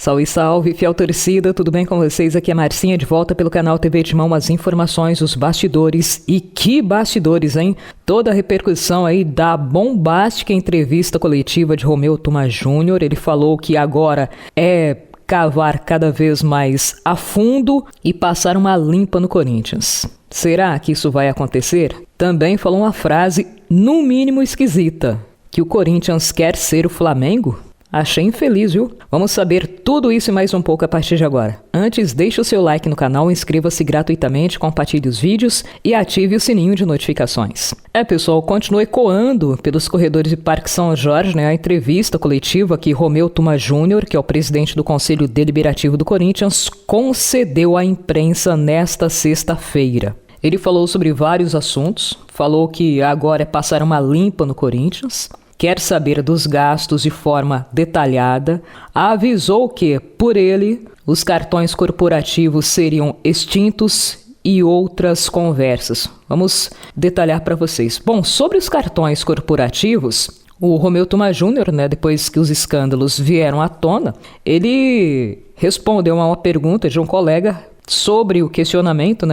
Salve, salve, fiel torcida, tudo bem com vocês? Aqui é a Marcinha de volta pelo canal TV Timão, as informações, os bastidores. E que bastidores, hein? Toda a repercussão aí da bombástica entrevista coletiva de Romeu Tuma Júnior. Ele falou que agora é cavar cada vez mais a fundo e passar uma limpa no Corinthians. Será que isso vai acontecer? Também falou uma frase, no mínimo esquisita, que o Corinthians quer ser o Flamengo? Achei infeliz, viu? Vamos saber tudo isso e mais um pouco a partir de agora. Antes, deixe o seu like no canal, inscreva-se gratuitamente, compartilhe os vídeos e ative o sininho de notificações. Pessoal, continua ecoando pelos corredores de Parque São Jorge, a entrevista coletiva que Romeu Tuma Júnior, que é o presidente do Conselho Deliberativo do Corinthians, concedeu à imprensa nesta sexta-feira. Ele falou sobre vários assuntos, falou que agora é passar uma limpa no Corinthians, quer saber dos gastos de forma detalhada, avisou que, por ele, os cartões corporativos seriam extintos e outras conversas. Vamos detalhar para vocês. Bom, sobre os cartões corporativos, o Romeu Tuma Júnior, depois que os escândalos vieram à tona, ele respondeu a uma pergunta de um colega sobre o questionamento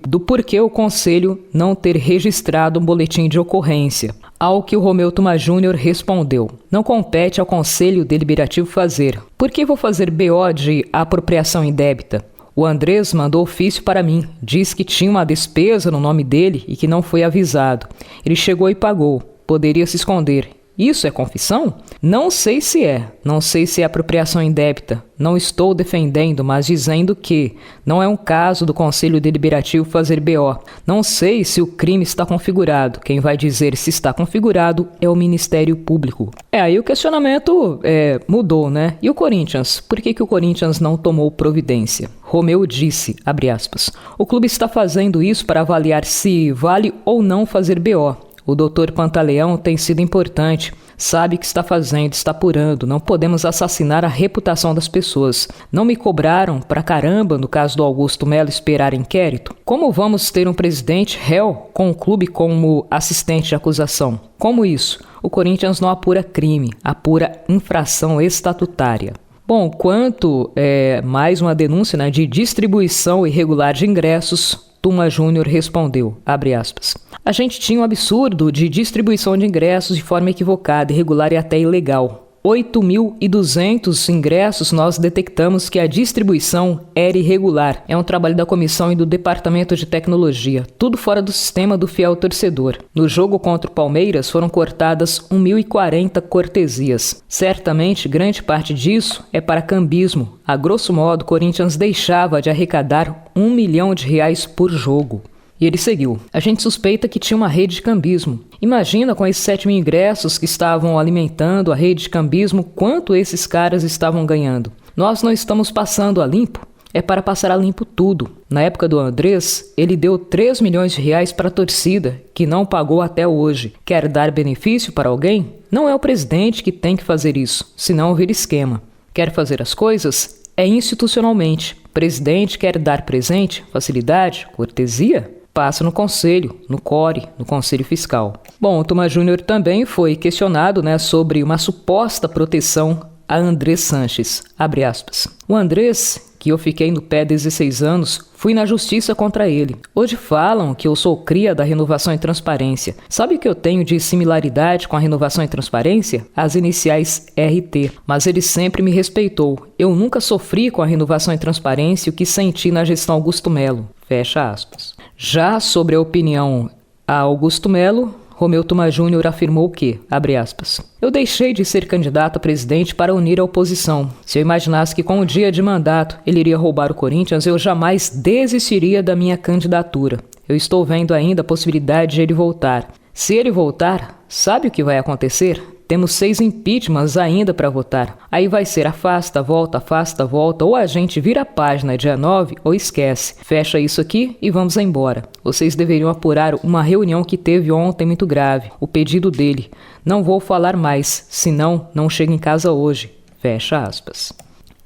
do porquê o Conselho não ter registrado um boletim de ocorrência. Ao que o Romeu Tuma Júnior respondeu: não compete ao Conselho Deliberativo fazer. Por que vou fazer BO de apropriação indébita? O Andrés mandou ofício para mim, diz que tinha uma despesa no nome dele e que não foi avisado. Ele chegou e pagou, poderia se esconder. Isso é confissão? Não sei se é apropriação indébita. Não estou defendendo, mas dizendo que não é um caso do Conselho Deliberativo fazer BO. Não sei se o crime está configurado. Quem vai dizer se está configurado é o Ministério Público. Aí o questionamento mudou, E o Corinthians? Por que o Corinthians não tomou providência? Romeu disse, abre aspas, o clube está fazendo isso para avaliar se vale ou não fazer BO. O doutor Pantaleão tem sido importante, sabe o que está fazendo, está apurando, não podemos assassinar a reputação das pessoas. Não me cobraram pra caramba no caso do Augusto Melo esperar inquérito? Como vamos ter um presidente réu com o clube como assistente de acusação? Como isso? O Corinthians não apura crime, apura infração estatutária. Bom, quanto mais uma denúncia de distribuição irregular de ingressos, Tuma Júnior respondeu, abre aspas, a gente tinha um absurdo de distribuição de ingressos de forma equivocada, irregular e até ilegal. 8.200 ingressos nós detectamos que a distribuição era irregular. É um trabalho da comissão e do departamento de tecnologia, tudo fora do sistema do fiel torcedor. No jogo contra o Palmeiras foram cortadas 1.040 cortesias. Certamente, grande parte disso é para cambismo. A grosso modo, o Corinthians deixava de arrecadar R$1 milhão por jogo. E ele seguiu. A gente suspeita que tinha uma rede de cambismo. Imagina com esses 7 mil ingressos que estavam alimentando a rede de cambismo, quanto esses caras estavam ganhando. Nós não estamos passando a limpo, é para passar a limpo tudo. Na época do Andrés, ele deu R$3 milhões para a torcida, que não pagou até hoje. Quer dar benefício para alguém? Não é o presidente que tem que fazer isso, senão vira esquema. Quer fazer as coisas? É institucionalmente. Presidente quer dar presente, facilidade, cortesia? Passa no Conselho, no CORE, no Conselho Fiscal. Bom, o Tuma Júnior também foi questionado sobre uma suposta proteção a Andrés Sanches, abre aspas. O Andrés, que eu fiquei no pé 16 anos, fui na justiça contra ele. Hoje falam que eu sou cria da Renovação e Transparência. Sabe o que eu tenho de similaridade com a Renovação e Transparência? As iniciais RT. Mas ele sempre me respeitou. Eu nunca sofri com a Renovação e Transparência o que senti na gestão Augusto Melo. Fecha aspas. Já sobre a opinião a Augusto Melo, Romeu Tuma Júnior afirmou que, abre aspas, eu deixei de ser candidato a presidente para unir a oposição. Se eu imaginasse que com o dia de mandato ele iria roubar o Corinthians, eu jamais desistiria da minha candidatura. Eu estou vendo ainda a possibilidade de ele voltar. Se ele voltar, sabe o que vai acontecer? Temos 6 impeachments ainda para votar. Aí vai ser afasta, volta, ou a gente vira a página dia 9 ou esquece. Fecha isso aqui e vamos embora. Vocês deveriam apurar uma reunião que teve ontem muito grave. O pedido dele. Não vou falar mais, senão não chego em casa hoje. Fecha aspas.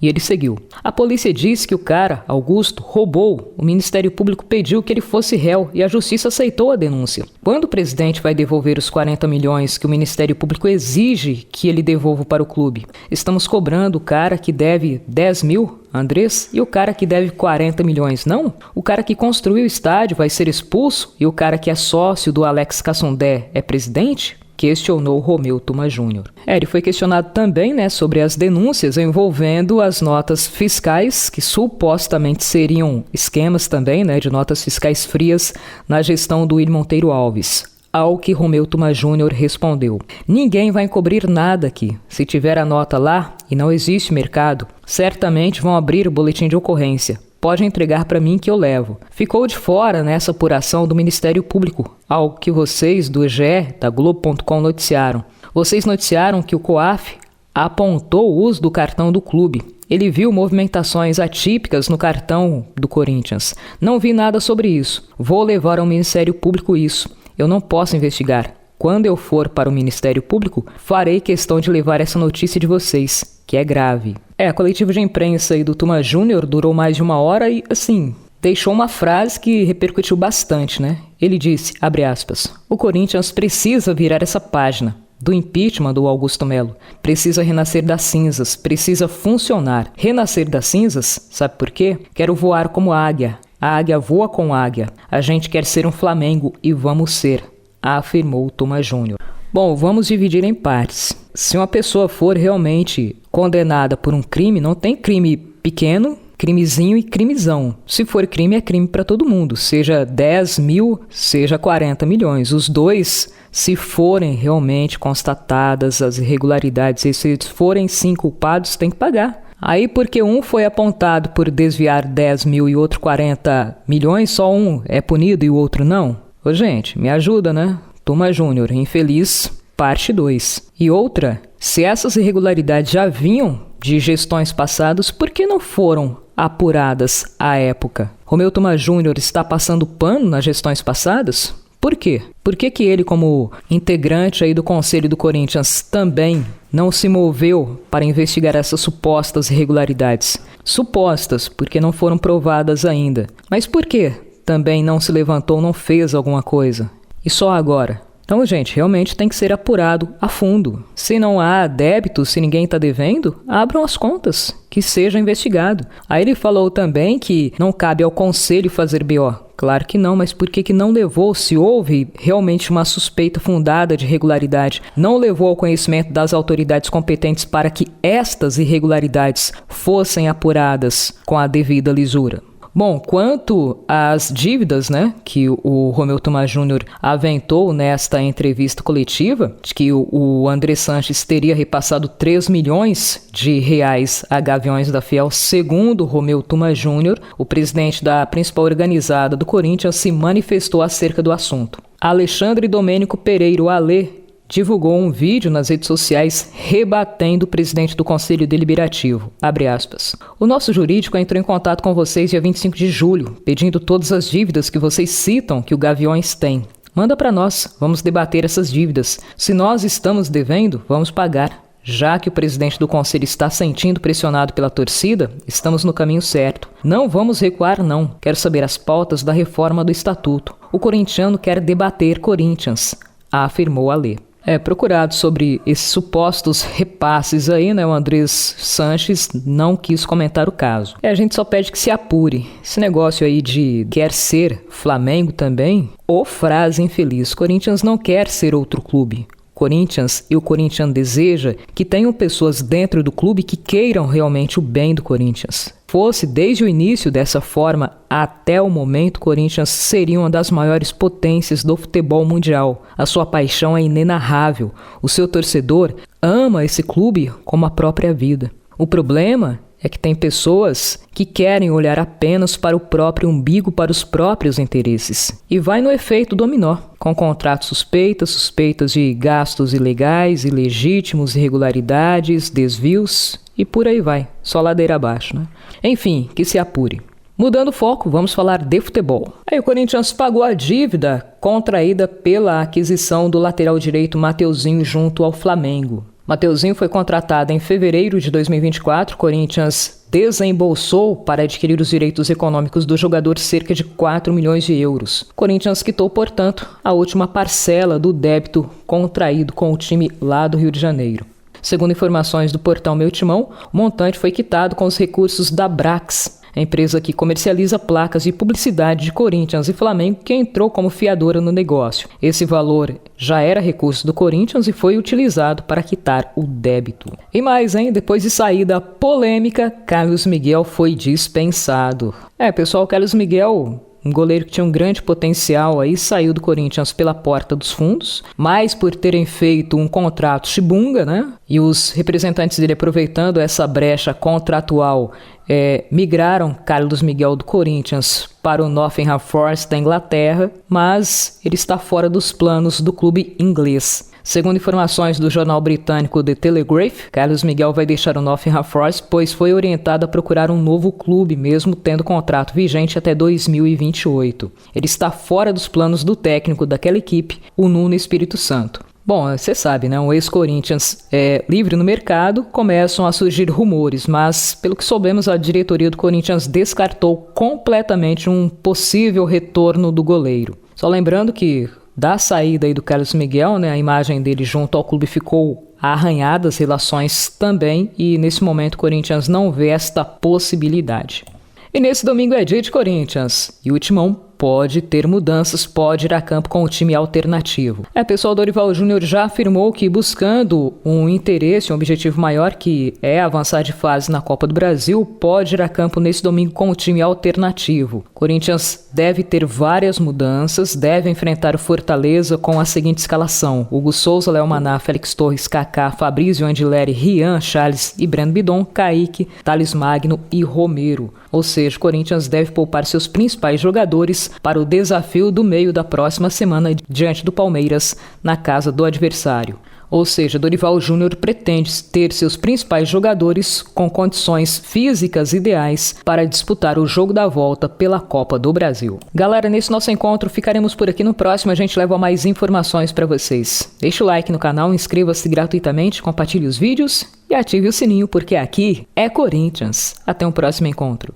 E ele seguiu. A polícia disse que o cara, Augusto, roubou. O Ministério Público pediu que ele fosse réu e a justiça aceitou a denúncia. Quando o presidente vai devolver os 40 milhões que o Ministério Público exige que ele devolva para o clube? Estamos cobrando o cara que deve 10 mil, Andrés, e o cara que deve 40 milhões, não? O cara que construiu o estádio vai ser expulso e o cara que é sócio do Alex Cassondé é presidente? Questionou Romeu Tuma Júnior. Ele foi questionado também, sobre as denúncias envolvendo as notas fiscais, que supostamente seriam esquemas também, de notas fiscais frias na gestão do Willy Monteiro Alves. Ao que Romeu Tuma Júnior respondeu: ninguém vai encobrir nada aqui. Se tiver a nota lá e não existe mercado, certamente vão abrir o boletim de ocorrência. Pode entregar para mim que eu levo. Ficou de fora nessa apuração do Ministério Público, algo que vocês do GE, da Globo.com, noticiaram. Vocês noticiaram que o COAF apontou o uso do cartão do clube. Ele viu movimentações atípicas no cartão do Corinthians. Não vi nada sobre isso. Vou levar ao Ministério Público isso. Eu não posso investigar. Quando eu for para o Ministério Público, farei questão de levar essa notícia de vocês, que é grave. A coletiva de imprensa aí do Tuma Júnior durou mais de 1 hora e, deixou uma frase que repercutiu bastante, Ele disse, abre aspas, o Corinthians precisa virar essa página do impeachment do Augusto Melo. Precisa renascer das cinzas, precisa funcionar. Renascer das cinzas, sabe por quê? Quero voar como águia. A águia voa com águia. A gente quer ser um Flamengo e vamos ser, afirmou Tuma Júnior. Bom, vamos dividir em partes. Se uma pessoa for realmente condenada por um crime, não tem crime pequeno, crimezinho e crimezão. Se for crime, é crime para todo mundo. Seja 10 mil, seja 40 milhões. Os dois, se forem realmente constatadas as irregularidades e se forem sim culpados, tem que pagar. Aí porque um foi apontado por desviar 10 mil e outro 40 milhões, só um é punido e o outro não? Ô gente, me ajuda, Tuma Júnior, infeliz, parte 2. E outra, se essas irregularidades já vinham de gestões passadas, por que não foram apuradas à época? Romeu Tuma Júnior está passando pano nas gestões passadas? Por quê? Por que ele, como integrante aí do Conselho do Corinthians, também não se moveu para investigar essas supostas irregularidades? Supostas, porque não foram provadas ainda. Mas por que também não se levantou, não fez alguma coisa? E só agora? Então, gente, realmente tem que ser apurado a fundo. Se não há débito, se ninguém está devendo, abram as contas, que seja investigado. Aí ele falou também que não cabe ao Conselho fazer BO. Claro que não, mas por que não levou, se houve realmente uma suspeita fundada de irregularidade, não levou ao conhecimento das autoridades competentes para que estas irregularidades fossem apuradas com a devida lisura? Bom, quanto às dívidas, que o Romeu Tuma Júnior aventou nesta entrevista coletiva, de que o André Sanches teria repassado 3 milhões de reais a Gaviões da Fiel, segundo Romeu Tuma Júnior, o presidente da principal organizada do Corinthians se manifestou acerca do assunto. Alexandre Domênico Pereira, o Alê, divulgou um vídeo nas redes sociais rebatendo o presidente do Conselho Deliberativo. Abre aspas. O nosso jurídico entrou em contato com vocês dia 25 de julho, pedindo todas as dívidas que vocês citam que o Gaviões tem. Manda para nós, vamos debater essas dívidas. Se nós estamos devendo, vamos pagar. Já que o presidente do Conselho está sentindo pressionado pela torcida, estamos no caminho certo. Não vamos recuar, não. Quero saber as pautas da reforma do Estatuto. O corintiano quer debater Corinthians, afirmou Alê. Procurado sobre esses supostos repasses aí, o Andrés Sanches não quis comentar o caso. A gente só pede que se apure. Esse negócio aí de quer ser Flamengo também, ou frase infeliz. Corinthians não quer ser outro clube. Corinthians e o corintiano deseja que tenham pessoas dentro do clube que queiram realmente o bem do Corinthians. Fosse desde o início dessa forma até o momento, o Corinthians seria uma das maiores potências do futebol mundial. A sua paixão é inenarrável. O seu torcedor ama esse clube como a própria vida. O problema é que tem pessoas que querem olhar apenas para o próprio umbigo, para os próprios interesses. E vai no efeito dominó, com contratos suspeitas de gastos ilegais, ilegítimos, irregularidades, desvios e por aí vai, só ladeira abaixo, Enfim, que se apure. Mudando o foco, vamos falar de futebol. Aí o Corinthians pagou a dívida contraída pela aquisição do lateral direito Mateuzinho junto ao Flamengo. Mateuzinho foi contratado em fevereiro de 2024. Corinthians desembolsou para adquirir os direitos econômicos do jogador cerca de 4 milhões de euros. Corinthians quitou, portanto, a última parcela do débito contraído com o time lá do Rio de Janeiro. Segundo informações do portal Meu Timão, o montante foi quitado com os recursos da Brax, a empresa que comercializa placas de publicidade de Corinthians e Flamengo, que entrou como fiadora no negócio. Esse valor já era recurso do Corinthians e foi utilizado para quitar o débito. E mais, depois de saída polêmica, Carlos Miguel foi dispensado. Pessoal, Carlos Miguel, um goleiro que tinha um grande potencial aí, saiu do Corinthians pela porta dos fundos, mas por terem feito um contrato chibunga, E os representantes dele, aproveitando essa brecha contratual, migraram Carlos Miguel do Corinthians para o Nottingham Forest da Inglaterra, mas ele está fora dos planos do clube inglês. Segundo informações do jornal britânico The Telegraph, Carlos Miguel vai deixar o Nottingham Forest, pois foi orientado a procurar um novo clube, mesmo tendo contrato vigente até 2028. Ele está fora dos planos do técnico daquela equipe, o Nuno Espírito Santo. Bom, você sabe, um ex-Corinthians livre no mercado, começam a surgir rumores, mas pelo que soubemos, a diretoria do Corinthians descartou completamente um possível retorno do goleiro. Só lembrando que da saída aí do Carlos Miguel, a imagem dele junto ao clube ficou arranhada, as relações também, e nesse momento o Corinthians não vê esta possibilidade. E nesse domingo é dia de Corinthians, e o Timão pode ter mudanças, pode ir a campo com o time alternativo. Pessoal, Dorival Júnior já afirmou que buscando um interesse, um objetivo maior, que é avançar de fase na Copa do Brasil, pode ir a campo nesse domingo com o time alternativo. Corinthians deve ter várias mudanças, deve enfrentar o Fortaleza com a seguinte escalação: Hugo Souza, Léo Maná, Félix Torres, Kaká, Fabrício Andileri, Rian, Charles e Breno Bidon, Kaique, Thales Magno e Romero. Ou seja, o Corinthians deve poupar seus principais jogadores para o desafio do meio da próxima semana diante do Palmeiras na casa do adversário. Ou seja, Dorival Júnior pretende ter seus principais jogadores com condições físicas ideais para disputar o jogo da volta pela Copa do Brasil. Galera, nesse nosso encontro ficaremos por aqui. No próximo a gente leva mais informações para vocês. Deixe o like no canal, inscreva-se gratuitamente, compartilhe os vídeos e ative o sininho, porque aqui é Corinthians. Até um próximo encontro.